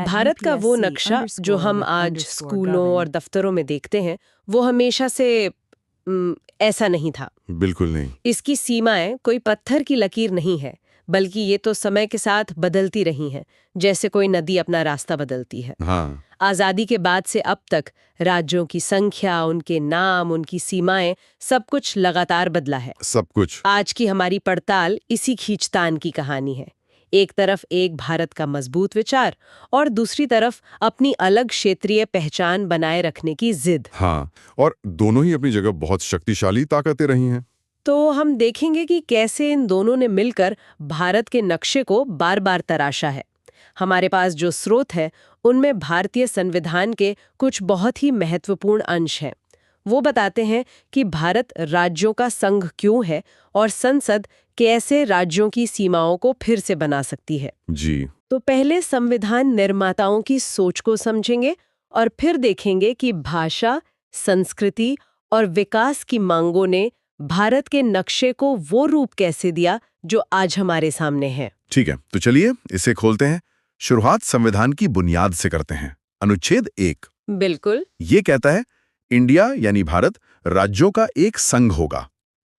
भारत का वो नक्शा जो हम आज स्कूलों और दफ्तरों में देखते हैं, वो हमेशा से ऐसा नहीं था। बिल्कुल नहीं। इसकी सीमाएं कोई पत्थर की लकीर नहीं है, बल्कि ये तो समय के साथ बदलती रही हैं, जैसे कोई नदी अपना रास्ता बदलती है। हाँ। आजादी के बाद से अब तक राज्यों की संख्या, उनके नाम, उनकी सीमाएं, सब कुछ लगातार बदला है। सब कुछ। आज की हमारी पड़ताल इसी खींचतान की कहानी है। एक तरफ एक भारत का मजबूत विचार और दूसरी तरफ अपनी अलग क्षेत्रीय पहचान बनाए रखने की जिद। हाँ, और दोनों ही अपनी जगह बहुत शक्तिशाली ताकतें रही हैं। तो हम देखेंगे कि कैसे इन दोनों ने मिलकर भारत के नक्शे को बार बार तराशा है। हमारे पास जो स्रोत है, उनमें भारतीय संविधान के कुछ बहुत ही महत्वपूर्ण अंश हैं। वो बताते हैं कि भारत राज्यों का संघ क्यों है और संसद कैसे राज्यों की सीमाओं को फिर से बना सकती है। जी। तो पहले संविधान निर्माताओं की सोच को समझेंगे और फिर देखेंगे कि भाषा, संस्कृति और विकास की मांगों ने भारत के नक्शे को वो रूप कैसे दिया जो आज हमारे सामने है। ठीक है, तो चलिए इसे खोलते हैं। शुरुआत संविधान की बुनियाद से करते हैं। अनुच्छेद 1 बिल्कुल। ये कहता है, इंडिया यानी भारत राज्यों का एक संघ होगा।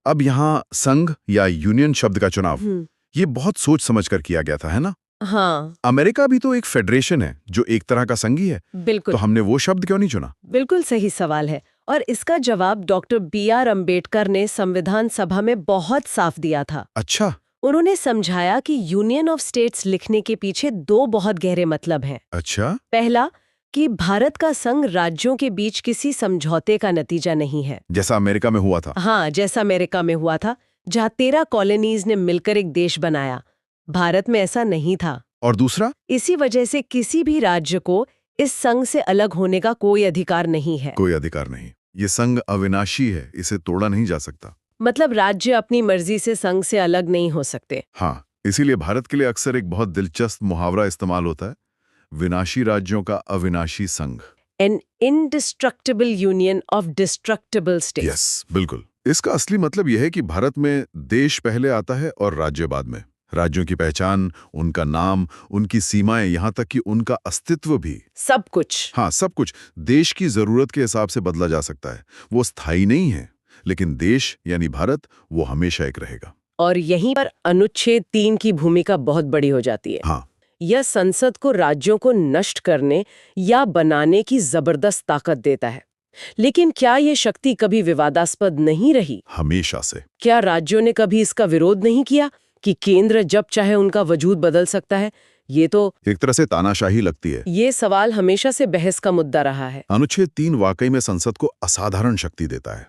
अब यहाँ संघ या यूनियन शब्द का चुनाव ये बहुत सोच समझ कर किया गया था, है ना? हाँ, अमेरिका भी तो एक फेडरेशन है जो एक तरह का संघ ही है। बिल्कुल। तो हमने वो शब्द क्यों नहीं चुना? बिल्कुल सही सवाल है और इसका जवाब डॉक्टर B.R. अम्बेडकर ने संविधान सभा में बहुत साफ दिया था। अच्छा। उन्होंने समझाया कि यूनियन ऑफ स्टेट्स लिखने के पीछे दो बहुत गहरे मतलब हैं। अच्छा। पहला, कि भारत का संघ राज्यों के बीच किसी समझौते का नतीजा नहीं है, जैसा अमेरिका में हुआ था। हाँ, जैसा अमेरिका में हुआ था, जहाँ 13 कॉलोनीज ने मिलकर एक देश बनाया। भारत में ऐसा नहीं था। और दूसरा? इसी वजह से किसी भी राज्य को इस संघ से अलग होने का कोई अधिकार नहीं है। कोई अधिकार नहीं। ये संघ अविनाशी है, इसे तोड़ा नहीं जा सकता। मतलब राज्य अपनी मर्जी से संघ से अलग नहीं हो सकते। हाँ, इसीलिए भारत के लिए अक्सर एक बहुत दिलचस्प मुहावरा इस्तेमाल होता है, विनाशी राज्यों का अविनाशी संघ। An indestructible union of destructible states. Yes, बिल्कुल। इसका असली मतलब यह है कि भारत में देश पहले आता है और राज्य बाद में। राज्यों की पहचान, उनका नाम, उनकी सीमाएं, यहाँ तक कि उनका अस्तित्व भी, सब कुछ। हाँ, सब कुछ देश की जरूरत के हिसाब से बदला जा सकता है। वो स्थायी नहीं है, लेकिन देश यानी भारत वो हमेशा एक रहेगा। और यहीं पर अनुच्छेद 3 की भूमिका बहुत बड़ी हो जाती है। हाँ। यह संसद को राज्यों को नष्ट करने या बनाने की जबरदस्त ताकत देता है। लेकिन क्या यह शक्ति कभी विवादास्पद नहीं रही? हमेशा से। क्या राज्यों ने कभी इसका विरोध नहीं किया कि केंद्र जब चाहे उनका वजूद बदल सकता है? ये तो एक तरह से तानाशाही लगती है। ये सवाल हमेशा से बहस का मुद्दा रहा है। अनुच्छेद 3 वाकई में संसद को असाधारण शक्ति देता है।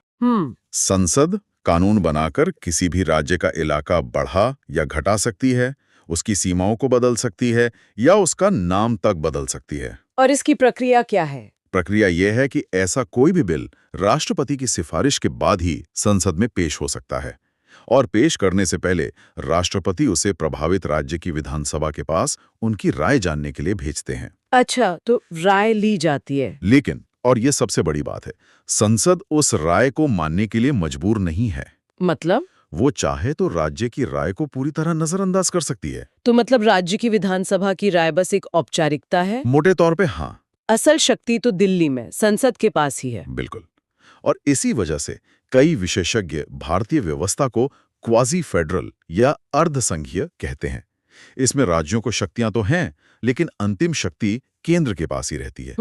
संसद कानून बनाकर किसी भी राज्य का इलाका बढ़ा या घटा सकती है, उसकी सीमाओं को बदल सकती है या उसका नाम तक बदल सकती है। और इसकी प्रक्रिया क्या है? प्रक्रिया यह है कि ऐसा कोई भी बिल राष्ट्रपति की सिफारिश के बाद ही संसद में पेश हो सकता है, और पेश करने से पहले राष्ट्रपति उसे प्रभावित राज्य की विधानसभा के पास उनकी राय जानने के लिए भेजते हैं। अच्छा, तो राय ली जाती है। लेकिन, और यह सबसे बड़ी बात है, संसद उस राय को मानने के लिए मजबूर नहीं है। मतलब? वो चाहे तो राज्य की राय को पूरी तरह नजरअंदाज कर सकती है। तो मतलब राज्य की विधानसभा की राय बस एक औपचारिकता है? मोटे तौर पे हाँ। असल शक्ति तो दिल्ली में संसद के पास ही है। बिल्कुल। और इसी वजह से कई विशेषज्ञ भारतीय व्यवस्था को क्वाजी फेडरल या अर्धसंघीय कहते हैं। इसमें राज्यों को शक्तियां तो हैं, लेकिन अंतिम शक्ति केंद्र के पास ही रहती है।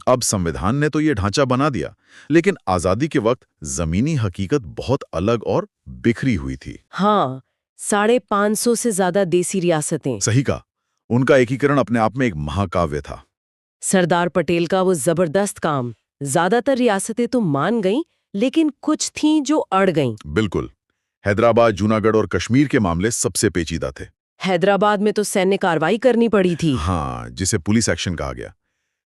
अब संविधान ने तो ये ढांचा बना दिया, लेकिन आजादी के वक्त जमीनी हकीकत बहुत अलग और बिखरी हुई थी। हाँ, 550 से ज्यादा देसी रियासतें। सही कहा। उनका एकीकरण अपने आप में एक महाकाव्य था। सरदार पटेल का वो जबरदस्त काम। ज्यादातर रियासतें तो मान गईं, लेकिन कुछ थीं जो अड़ गईं। बिल्कुल। हैदराबाद, जूनागढ़ और कश्मीर के मामले सबसे पेचीदा थे। हैदराबाद में तो सैन्य कार्रवाई करनी पड़ी थी। हाँ, जिसे पुलिस एक्शन कहा गया।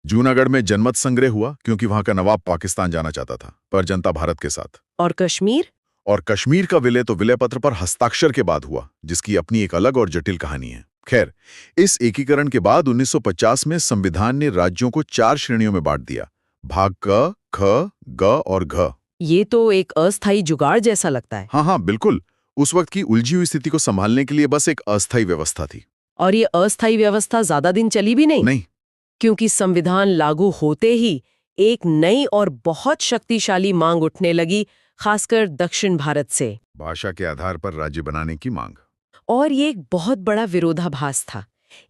जूनागढ़ में जनमत संग्रह हुआ क्योंकि वहां का नवाब पाकिस्तान जाना चाहता था, पर जनता भारत के साथ। और कश्मीर? और कश्मीर का विलय तो विलय पत्र पर हस्ताक्षर के बाद हुआ, जिसकी अपनी एक अलग और जटिल कहानी है। खैर, इस एकीकरण के बाद 1950 में संविधान ने राज्यों को 4 श्रेणियों में बांट दिया, भाग क, ख, ग और घ। ये तो एक अस्थायी जुगाड़ जैसा लगता है। हाँ, बिल्कुल। उस वक्त की उलझी हुई स्थिति को संभालने के लिए बस एक अस्थायी व्यवस्था थी। और ये अस्थायी व्यवस्था ज्यादा दिन चली भी नहीं। क्योंकि संविधान लागू होते ही एक नई और बहुत शक्तिशाली मांग उठने लगी, खासकर दक्षिण भारत से। भाषा के आधार पर राज्य बनाने की मांग। और ये एक बहुत बड़ा विरोधाभास था।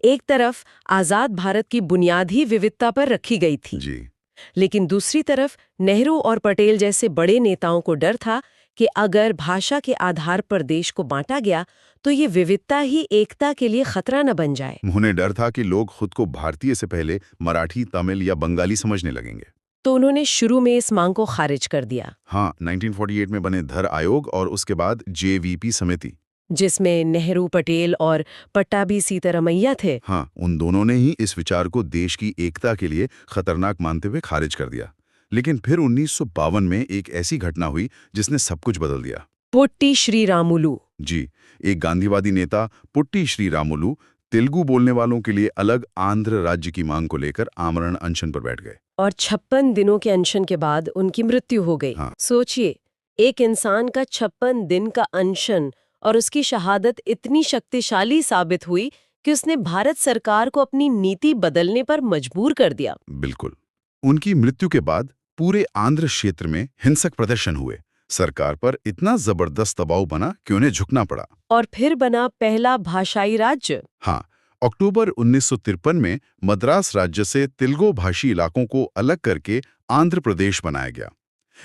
एक तरफ आजाद भारत की बुनियाद ही विविधता पर रखी गई थी, जी। लेकिन दूसरी तरफ नेहरू और पटेल जैसे बड़े नेताओं को डर था कि अगर भाषा के आधार पर देश को बांटा गया तो ये विविधता ही एकता के लिए खतरा न बन जाए। उन्हें डर था कि लोग खुद को भारतीय से पहले मराठी, तमिल या बंगाली समझने लगेंगे। तो उन्होंने शुरू में इस मांग को खारिज कर दिया। हाँ, 1948 में बने धर आयोग और उसके बाद जेवीपी समिति, जिसमें नेहरू, पटेल और पट्टाभी सीतारमैया थे। हाँ, उन दोनों ने ही इस विचार को देश की एकता के लिए खतरनाक मानते हुए खारिज कर दिया। लेकिन फिर 1952 में एक ऐसी घटना हुई जिसने सब कुछ बदल दिया। पोट्टी श्रीरामुलु। जी, एक गांधीवादी नेता पुट्टी श्रीरामुलु तेलुगु बोलने वालों के लिए अलग आंध्र राज्य की मांग को लेकर आमरण अनशन पर बैठ गए। और 56 दिनों के अनशन के बाद उनकी मृत्यु हो गई। हाँ। सोचिए, एक इंसान का 56 दिन का अनशन और उसकी शहादत इतनी शक्तिशाली साबित हुई कि उसने भारत सरकार को अपनी नीति बदलने पर मजबूर कर दिया। बिल्कुल। उनकी मृत्यु के बाद पूरे आंध्र क्षेत्र में हिंसक प्रदर्शन हुए। सरकार पर इतना जबरदस्त दबाव बना कि उन्हें झुकना पड़ा। और फिर बना पहला भाषाई राज्य। हाँ, अक्टूबर 1953 में मद्रास राज्य से तेलुगु भाषी इलाकों को अलग करके आंध्र प्रदेश बनाया गया।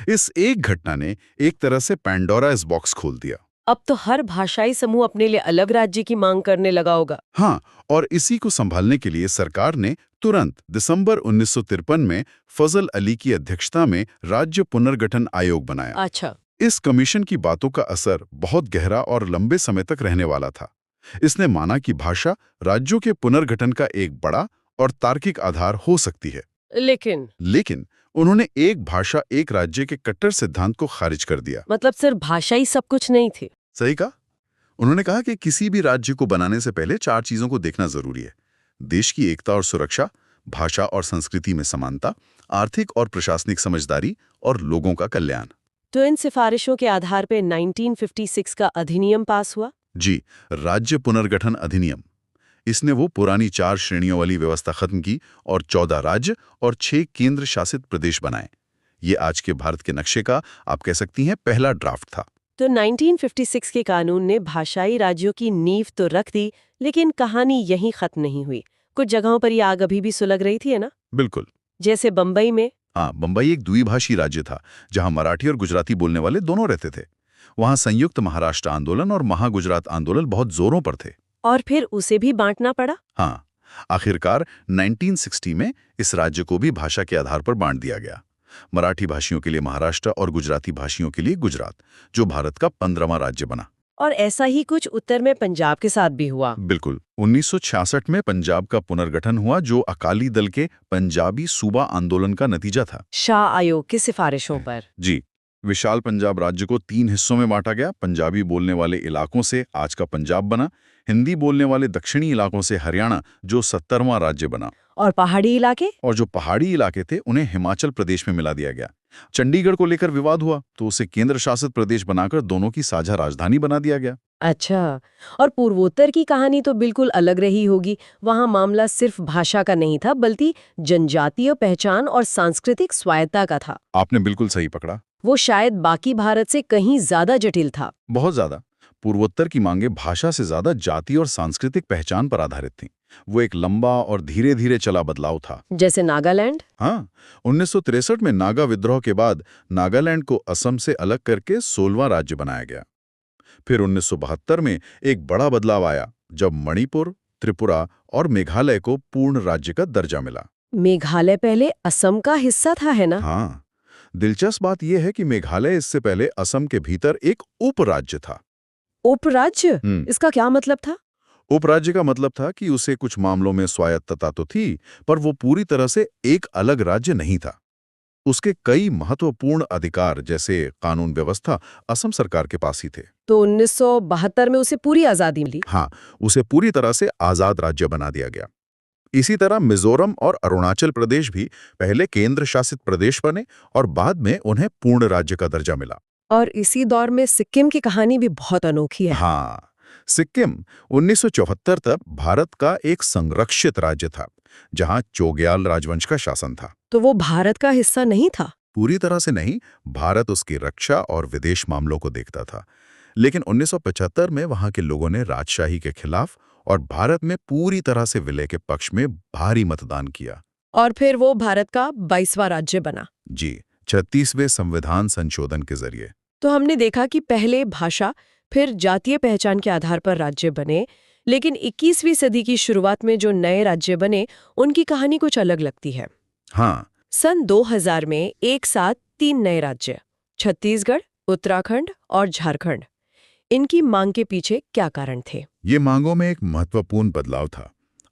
इस एक घटना ने एक तरह से पैंडोरास बॉक्स खोल दिया। अब तो हर भाषाई समूह अपने लिए अलग राज्य की मांग करने लगा होगा। हाँ, और इसी को संभालने के लिए सरकार ने तुरंत दिसंबर 1953 में फजल अली की अध्यक्षता में राज्य पुनर्गठन आयोग बनाया। अच्छा। इस कमीशन की बातों का असर बहुत गहरा और लंबे समय तक रहने वाला था। इसने माना कि भाषा राज्यों के पुनर्गठन का एक बड़ा और तार्किक आधार हो सकती है। लेकिन उन्होंने एक भाषा एक राज्य के कट्टर सिद्धांत को खारिज कर दिया। मतलब सिर्फ भाषा ही सब कुछ नहीं थी। सही कहा। उन्होंने कहा कि किसी भी राज्य को बनाने से पहले 4 चीजों को देखना जरूरी है: देश की एकता और सुरक्षा, भाषा और संस्कृति में समानता, आर्थिक और प्रशासनिक समझदारी और लोगों का कल्याण। तो इन सिफारिशों के आधार पर 1956 का अधिनियम पास हुआ। जी, राज्य पुनर्गठन अधिनियम। इसने वो पुरानी 4 श्रेणियों वाली व्यवस्था खत्म की और 14 राज्य और 6 केंद्र शासित प्रदेश बनाए। ये आज के भारत के नक्शे का, आप कह सकती हैं, पहला ड्राफ्ट था। तो 1956 के कानून ने भाषाई राज्यों की नींव तो रख दी, लेकिन कहानी यहीं खत्म नहीं हुई। कुछ जगहों पर ये आग अभी भी सुलग रही थी, है ना? बिल्कुल। जैसे बंबई में। हाँ, बंबई एक द्विभाषी राज्य था जहां मराठी और गुजराती बोलने वाले दोनों रहते थे। वहां संयुक्त महाराष्ट्र आंदोलन और महागुजरात आंदोलन बहुत जोरों पर थे। और फिर उसे भी बांटना पड़ा। हाँ, आखिरकार 1960 में इस राज्य को भी भाषा के आधार पर बांट दिया गया। मराठी भाषियों के लिए महाराष्ट्र और गुजराती भाषियों के लिए गुजरात, जो भारत का 15वां राज्य बना। और ऐसा ही कुछ उत्तर में पंजाब के साथ भी हुआ। बिल्कुल। 1966 में पंजाब का पुनर्गठन हुआ, जो अकाली दल के पंजाबी सूबा आंदोलन का नतीजा था। शाह आयोग की सिफारिशों पर। जी, विशाल पंजाब राज्य को 3 हिस्सों में बांटा गया। पंजाबी बोलने वाले इलाकों से आज का पंजाब बना, हिंदी बोलने वाले दक्षिणी इलाकों से हरियाणा, जो 70वां राज्य बना, और पहाड़ी इलाके? और जो पहाड़ी इलाके थे उन्हें हिमाचल प्रदेश में मिला दिया गया। चंडीगढ़ को लेकर विवाद हुआ तो उसे केंद्र शासित प्रदेश बनाकर दोनों की साझा राजधानी बना दिया गया। अच्छा, और पूर्वोत्तर की कहानी तो बिल्कुल अलग रही होगी। वहां मामला सिर्फ भाषा का नहीं था, बल्कि जनजातीय पहचान और सांस्कृतिक स्वायत्ता का था। आपने बिल्कुल सही पकड़ा। वो शायद बाकी भारत से कहीं ज्यादा जटिल था। बहुत ज्यादा। पूर्वोत्तर की मांगे भाषा से ज्यादा जाति और सांस्कृतिक पहचान पर आधारित थीं। वो एक लंबा और धीरे धीरे चला बदलाव था। जैसे नागालैंड? हाँ, 1963 में नागा विद्रोह के बाद नागालैंड को असम से अलग करके 16वां राज्य बनाया गया। फिर 1972 में एक बड़ा बदलाव आया, जब मणिपुर, त्रिपुरा और मेघालय को पूर्ण राज्य का दर्जा मिला। मेघालय पहले असम का हिस्सा था, है ना? हाँ, दिलचस्प बात यह है कि मेघालय इससे पहले असम के भीतर एक उपराज्य था। उपराज्य? इसका क्या मतलब था? उपराज्य का मतलब था कि उसे कुछ मामलों में स्वायत्तता तो थी, पर वो पूरी तरह से एक अलग राज्य नहीं था। उसके कई महत्वपूर्ण अधिकार, जैसे कानून व्यवस्था, असम सरकार के पास ही थे। तो 1972 में उसे पूरी आजादी मिली। हाँ, उसे पूरी तरह से आजाद राज्य बना दिया गया। इसी तरह मिजोरम और अरुणाचल प्रदेश भी पहले केंद्र शासित प्रदेश बने और बाद में उन्हें पूर्ण राज्य का दर्जा मिला। और इसी दौर में सिक्किम की कहानी भी बहुत अनोखी है। हाँ, सिक्किम 1974 तक भारत का एक संरक्षित राज्य था, जहां चोग्याल राजवंश का शासन था। तो वो भारत का हिस्सा नहीं था? पूरी तरह से नहीं, भारत उसकी रक्षा और विदेश मामलों को देखता था। लेकिन 1975 में वहां के लोगों ने राजशाही के खिलाफ और भारत में पूरी तरह से विलय के पक्ष में भारी मतदान किया। और फिर वो भारत का 22वां राज्य बना। जी, 36वें संविधान संशोधन के जरिए। तो हमने देखा कि पहले भाषा, फिर जातीय पहचान के आधार पर राज्य बने, लेकिन 21वीं सदी की शुरुआत में जो नए राज्य बने, उनकी कहानी कुछ अलग लगती है। हाँ, सन 2000 में एक साथ 3 नए राज्य, छत्तीसगढ़, उत्तराखंड और झारखंड। इनकी मांग के पीछे क्या कारण थे? ये मांगों में एक महत्वपूर्ण बदलाव था।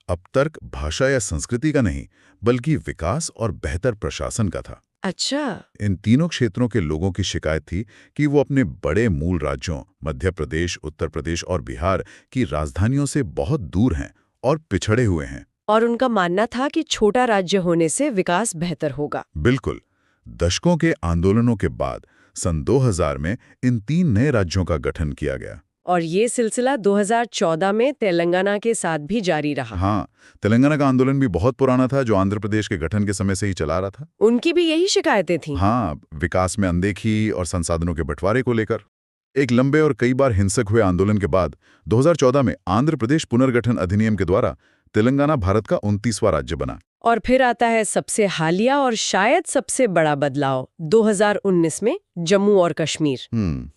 अब तर्क भाषा या संस्कृति का नहीं, बल्कि विकास और बेहतर प्रशासन का था। अच्छा। इन तीनों क्षेत्रों के लोगों की शिकायत थी कि वो अपने बड़े मूल राज्यों मध्य प्रदेश, उत्तर प्रदेश और बिहार की राजधानियों से बहुत दूर हैं और पिछड़े हुए हैं। और उनका मानना था कि छोटा राज्य होने से विकास बेहतर होगा। बिल्कुल। दशकों के आंदोलनों के बाद सन 2000 में इन 3 नए राज्यों का गठन किया गया। और ये सिलसिला 2014 में तेलंगाना के साथ भी जारी रहा। हाँ, तेलंगाना का आंदोलन भी बहुत पुराना था, जो आंध्र प्रदेश के गठन के समय से ही चला रहा था। उनकी भी यही शिकायतें थीं। हाँ, विकास में अनदेखी और संसाधनों के बंटवारे को लेकर। एक लंबे और कई बार हिंसक हुए आंदोलन के बाद 2014 में आंध्र प्रदेश पुनर्गठन अधिनियम के द्वारा तेलंगाना भारत का 29वां राज्य बना। और फिर आता है सबसे हालिया और शायद सबसे बड़ा बदलाव 2019 में जम्मू और कश्मीर।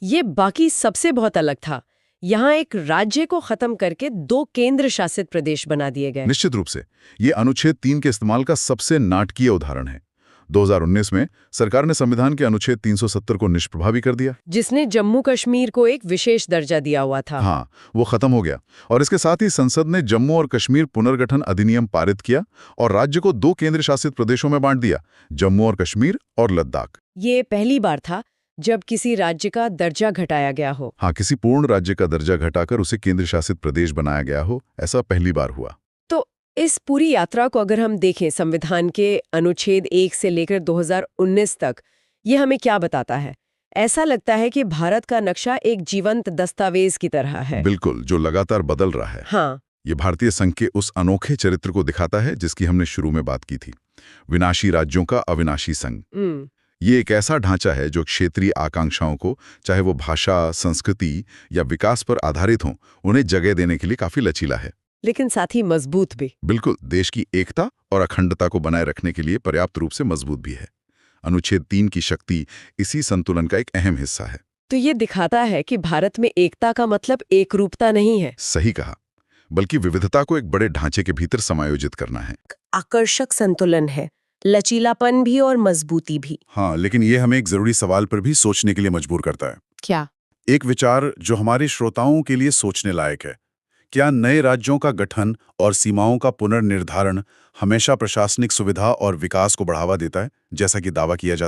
ये बाकी सबसे बहुत अलग था। यहाँ एक राज्य को खत्म करके 2 केंद्र शासित प्रदेश बना दिए गए। निश्चित रूप से ये अनुच्छेद 3 के इस्तेमाल का सबसे नाटकीय उदाहरण है। 2019 में सरकार ने संविधान के अनुच्छेद 370 को निष्प्रभावी कर दिया, जिसने जम्मू कश्मीर को एक विशेष दर्जा दिया हुआ था। हाँ, वो खत्म हो गया। और इसके साथ ही संसद ने जम्मू और कश्मीर पुनर्गठन अधिनियम पारित किया और राज्य को 2 केंद्र शासित प्रदेशों में बांट दिया, जम्मू और कश्मीर और लद्दाख। ये पहली बार था जब किसी राज्य का दर्जा घटाया गया हो। हाँ, किसी पूर्ण राज्य का दर्जा घटाकर उसे केंद्र शासित प्रदेश बनाया गया हो, ऐसा पहली बार हुआ। तो इस पूरी यात्रा को अगर हम देखें संविधान के अनुच्छेद 1 से लेकर 2019 तक, ये हमें क्या बताता है? ऐसा लगता है कि भारत का नक्शा एक जीवंत दस्तावेज की तरह है। बिल्कुल, जो लगातार बदल रहा है। हाँ। ये भारतीय संघ के उस अनोखे चरित्र को दिखाता है जिसकी हमने शुरू में बात की थी, विनाशी राज्यों का अविनाशी संघ। ये एक ऐसा ढांचा है जो क्षेत्रीय आकांक्षाओं को, चाहे वो भाषा, संस्कृति या विकास पर आधारित हों, उन्हें जगह देने के लिए काफी लचीला है, लेकिन साथ ही मजबूत भी। बिल्कुल, देश की एकता और अखंडता को बनाए रखने के लिए पर्याप्त रूप से मजबूत भी है। अनुच्छेद 3 की शक्ति इसी संतुलन का एक अहम हिस्सा है। तो ये दिखाता है कि भारत में एकता का मतलब एकरूपता नहीं है। सही कहा, बल्कि विविधता को एक बड़े ढांचे के भीतर समायोजित करना है। आकर्षक संतुलन है, लचीलापन भी और मजबूती भी। हाँ, लेकिन ये हमें एक जरूरी सवाल पर भी सोचने के लिए मजबूर करता है। क्या? एक विचार जो हमारे श्रोताओं के लिए सोचने लायक है। क्या नए राज्यों का गठन और सीमाओं का पुनर्निर्धारण हमेशा प्रशासनिक सुविधा और विकास को बढ़ावा देता है, जैसा कि दावा किया जाता है?